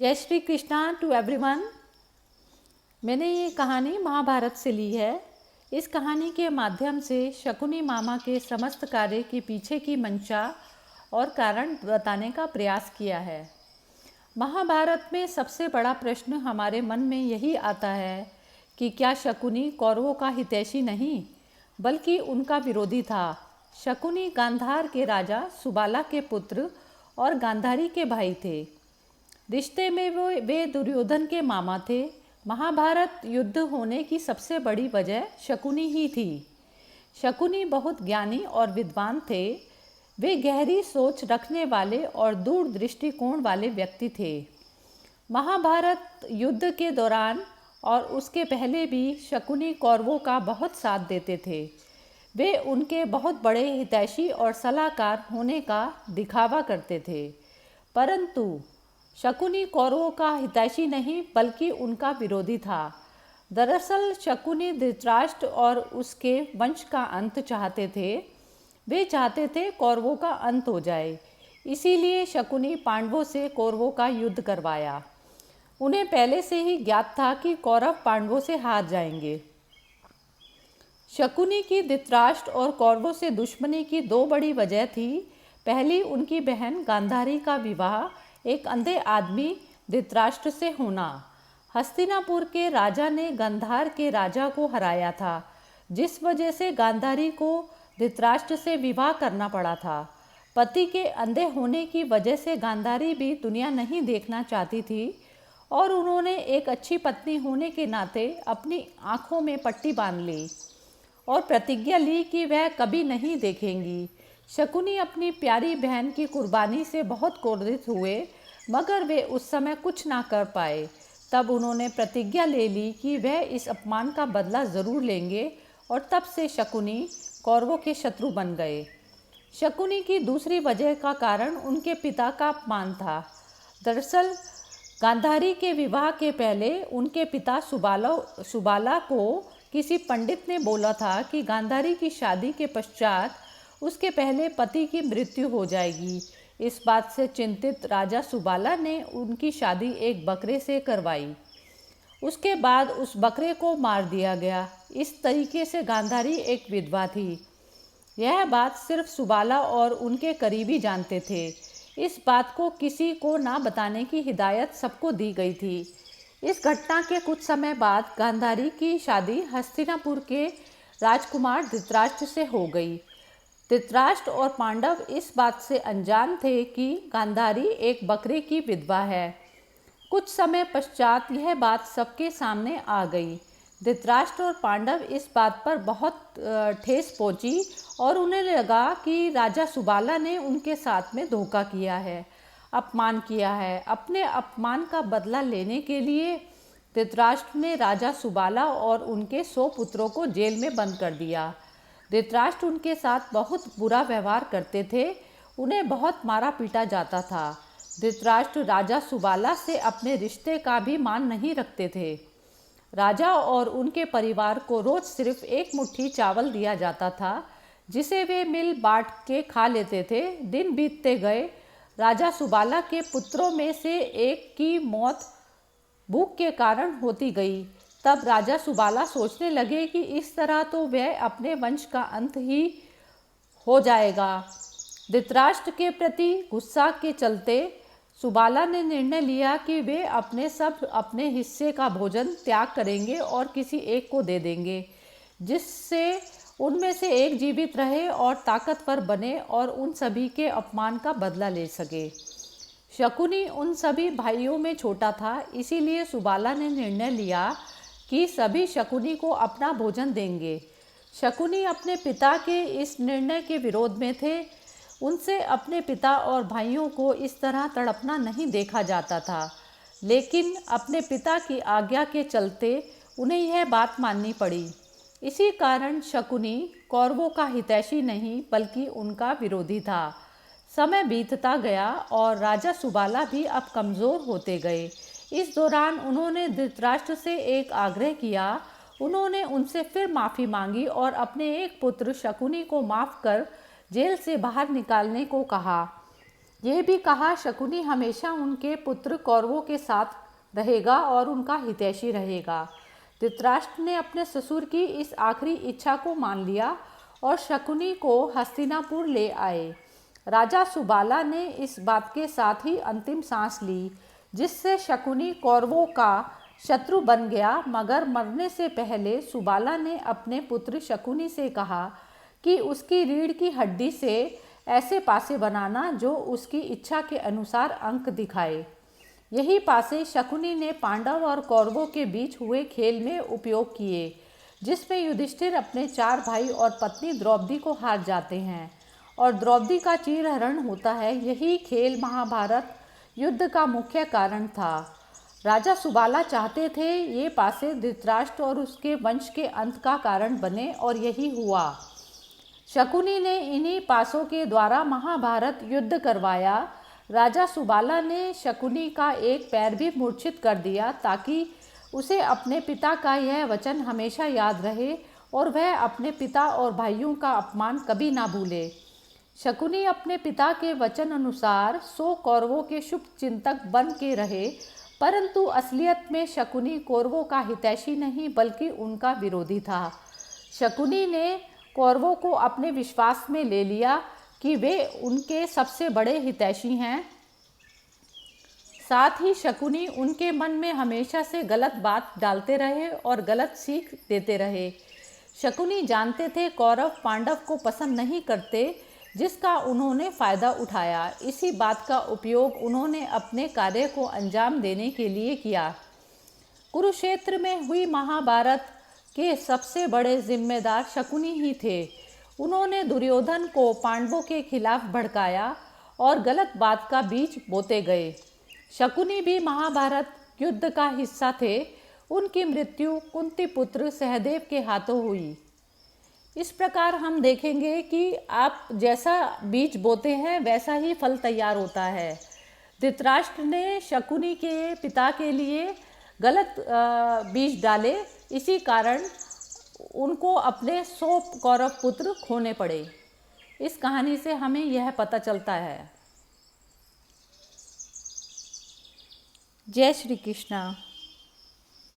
जय Shri Krishna to everyone. मैंने ये कहानी महाभारत से ली है। इस कहानी के माध्यम से शकुनी मामा के समस्त कार्य के पीछे की मंशा और कारण बताने का प्रयास किया है। महाभारत में सबसे बड़ा प्रश्न हमारे मन में यही आता है कि क्या शकुनी कौरवों का हितैषी नहीं बल्कि उनका विरोधी था। शकुनी गांधार के राजा सुबाला के पुत्र और गांधारी के भाई थे। रिश्ते में वे दुर्योधन के मामा थे। महाभारत युद्ध होने की सबसे बड़ी वजह शकुनी ही थी। शकुनी बहुत ज्ञानी और विद्वान थे। वे गहरी सोच रखने वाले और दूर दृष्टिकोण वाले व्यक्ति थे। महाभारत युद्ध के दौरान और उसके पहले भी शकुनी कौरवों का बहुत साथ देते थे। वे उनके बहुत बड़े हितैषी और सलाहकार होने का दिखावा करते थे, परंतु शकुनी कौरवों का हितैषी नहीं बल्कि उनका विरोधी था। दरअसल शकुनी धृतराष्ट्र और उसके वंश का अंत चाहते थे। वे चाहते थे कौरवों का अंत हो जाए, इसीलिए शकुनी पांडवों से कौरवों का युद्ध करवाया। उन्हें पहले से ही ज्ञात था कि कौरव पांडवों से हार जाएंगे। शकुनी की धृतराष्ट्र और कौरवों से दुश्मनी की दो बड़ी वजह थी। पहली, उनकी बहन गांधारी का विवाह एक अंधे आदमी धृतराष्ट्र से होना। हस्तिनापुर के राजा ने गांधार के राजा को हराया था, जिस वजह से गांधारी को धृतराष्ट्र से विवाह करना पड़ा था। पति के अंधे होने की वजह से गांधारी भी दुनिया नहीं देखना चाहती थी और उन्होंने एक अच्छी पत्नी होने के नाते अपनी आंखों में पट्टी बांध ली और प्रतिज्ञा ली कि वह कभी नहीं देखेंगी। शकुनी अपनी प्यारी बहन की कुर्बानी से बहुत क्रोधित हुए, मगर वे उस समय कुछ ना कर पाए। तब उन्होंने प्रतिज्ञा ले ली कि वह इस अपमान का बदला ज़रूर लेंगे और तब से शकुनी कौरवों के शत्रु बन गए। शकुनी की दूसरी वजह का कारण उनके पिता का अपमान था। दरअसल गांधारी के विवाह के पहले उनके पिता सुबाला को किसी पंडित ने बोला था कि गांधारी की शादी के पश्चात उसके पहले पति की मृत्यु हो जाएगी। इस बात से चिंतित राजा सुबाला ने उनकी शादी एक बकरे से करवाई। उसके बाद उस बकरे को मार दिया गया। इस तरीके से गांधारी एक विधवा थी। यह बात सिर्फ सुबाला और उनके करीबी जानते थे। इस बात को किसी को ना बताने की हिदायत सबको दी गई थी। इस घटना के कुछ समय बाद गांधारी की शादी हस्तिनापुर के राजकुमार धृतराष्ट्र से हो गई। धृतराष्ट्र और पांडव इस बात से अनजान थे कि गांधारी एक बकरे की विधवा है। कुछ समय पश्चात यह बात सबके सामने आ गई। धृतराष्ट्र और पांडव इस बात पर बहुत ठेस पहुंची और उन्हें लगा कि राजा सुबाला ने उनके साथ में धोखा किया है, अपमान किया है। अपने अपमान का बदला लेने के लिए धृतराष्ट्र ने राजा सुबाला और उनके 100 पुत्रों को जेल में बंद कर दिया। धृतराष्ट्र उनके साथ बहुत बुरा व्यवहार करते थे। उन्हें बहुत मारा पीटा जाता था। धृतराष्ट्र राजा सुबाला से अपने रिश्ते का भी मान नहीं रखते थे। राजा और उनके परिवार को रोज सिर्फ एक मुट्ठी चावल दिया जाता था, जिसे वे मिल बांट के खा लेते थे। दिन बीतते गए। राजा सुबाला के पुत्रों में से एक की मौत भूख के कारण होती गई। तब राजा सुबाला सोचने लगे कि इस तरह तो वह अपने वंश का अंत ही हो जाएगा। धृतराष्ट्र के प्रति गुस्सा के चलते सुबाला ने निर्णय लिया कि वे अपने हिस्से का भोजन त्याग करेंगे और किसी एक को दे देंगे, जिससे उनमें से एक जीवित रहे और ताकतवर बने और उन सभी के अपमान का बदला ले सके। शकुनी उन सभी भाइयों में छोटा था, इसीलिए सुबाला ने निर्णय लिया कि सभी शकुनी को अपना भोजन देंगे। शकुनी अपने पिता के इस निर्णय के विरोध में थे। उनसे अपने पिता और भाइयों को इस तरह तड़पना नहीं देखा जाता था, लेकिन अपने पिता की आज्ञा के चलते उन्हें यह बात माननी पड़ी। इसी कारण शकुनी कौरवों का हितैषी नहीं बल्कि उनका विरोधी था। समय बीतता गया और राजा सुबाला भी अब कमज़ोर होते गए। इस दौरान उन्होंने धृतराष्ट्र से एक आग्रह किया। उन्होंने उनसे फिर माफ़ी मांगी और अपने एक पुत्र शकुनी को माफ़ कर जेल से बाहर निकालने को कहा। ये भी कहा शकुनी हमेशा उनके पुत्र कौरवों के साथ रहेगा और उनका हितैषी रहेगा। धृतराष्ट्र ने अपने ससुर की इस आखिरी इच्छा को मान लिया और शकुनी को हस्तिनापुर ले आए। राजा सुबाला ने इस बात के साथ ही अंतिम सांस ली, जिससे शकुनी कौरवों का शत्रु बन गया। मगर मरने से पहले सुबाला ने अपने पुत्र शकुनी से कहा कि उसकी रीढ़ की हड्डी से ऐसे पासे बनाना जो उसकी इच्छा के अनुसार अंक दिखाए। यही पासे शकुनी ने पांडव और कौरवों के बीच हुए खेल में उपयोग किए, जिसमें युधिष्ठिर अपने 4 भाई और पत्नी द्रौपदी को हार जाते हैं और द्रौपदी का चीरहरण होता है। यही खेल महाभारत युद्ध का मुख्य कारण था। राजा सुबाला चाहते थे ये पासे धृतराष्ट्र और उसके वंश के अंत का कारण बने, और यही हुआ। शकुनी ने इन्हीं पासों के द्वारा महाभारत युद्ध करवाया। राजा सुबाला ने शकुनी का एक पैर भी मूर्छित कर दिया, ताकि उसे अपने पिता का यह वचन हमेशा याद रहे और वह अपने पिता और भाइयों का अपमान कभी ना भूले। शकुनी अपने पिता के वचन अनुसार 100 कौरवों के शुभ चिंतक बन के रहे, परंतु असलियत में शकुनी कौरवों का हितैषी नहीं बल्कि उनका विरोधी था। शकुनी ने कौरवों को अपने विश्वास में ले लिया कि वे उनके सबसे बड़े हितैषी हैं। साथ ही शकुनी उनके मन में हमेशा से गलत बात डालते रहे और गलत सीख देते रहे। शकुनी जानते थे कौरव पांडव को पसंद नहीं करते, जिसका उन्होंने फ़ायदा उठाया। इसी बात का उपयोग उन्होंने अपने कार्य को अंजाम देने के लिए किया। कुरुक्षेत्र में हुई महाभारत के सबसे बड़े जिम्मेदार शकुनी ही थे। उन्होंने दुर्योधन को पांडवों के खिलाफ भड़काया और गलत बात का बीज बोते गए। शकुनी भी महाभारत युद्ध का हिस्सा थे। उनकी मृत्यु कुंती पुत्र सहदेव के हाथों हुई। इस प्रकार हम देखेंगे कि आप जैसा बीज बोते हैं वैसा ही फल तैयार होता है। धृतराष्ट्र ने शकुनी के पिता के लिए गलत बीज डाले, इसी कारण उनको अपने 100 कौरव पुत्र खोने पड़े। इस कहानी से हमें यह पता चलता है। जय श्री कृष्णा।